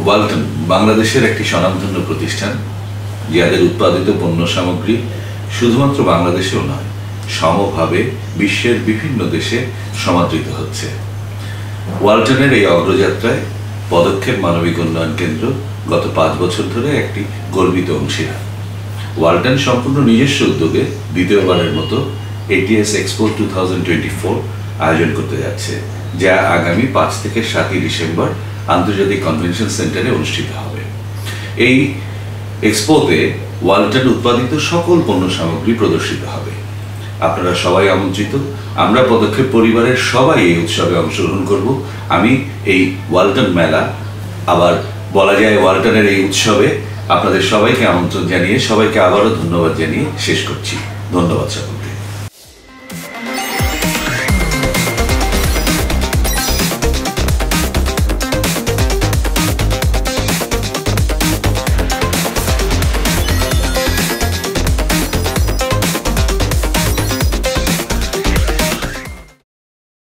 ওয়ালটন বাংলাদেশের একটি স্বনামধন্য প্রতিষ্ঠান, যাদের উৎপাদিত পণ্য সামগ্রী শুধুমাত্র বাংলাদেশেও নয়, সমভাবে বিশ্বের বিভিন্ন দেশে সমাদৃত হচ্ছে। ওয়ালটনের এই অগ্রযাত্রায় পদক্ষেপ মানবিক উন্নয়ন কেন্দ্র গত 5 বছর ধরে একটি গর্বিত অংশীদার। ওয়ালটন সম্পূর্ণ নিজস্ব উদ্যোগে দ্বিতীয়বারের মতো ATS এক্সপো 2024 আয়োজন করতে যাচ্ছে, যা আগামী 5 থেকে 7 ডিসেম্বর আন্তর্জাতিক কনভেনশন সেন্টারে অনুষ্ঠিত হবে। এই এক্সপোতে ওয়ালটন উৎপাদিত সকল পণ্য সামগ্রী প্রদর্শিত হবে। আপনারা সবাই আমন্ত্রিত। আমরা পদক্ষেপ পরিবারের সবাই এই উৎসবে অংশগ্রহণ করব। আমি এই ওয়ালটন মেলা, আবার বলা যায় ওয়ালটনের এই উৎসবে আপনাদের সবাইকে আমন্ত্রণ জানিয়ে সবাইকে আবারও ধন্যবাদ জানিয়ে শেষ করছি। ধন্যবাদ সকল।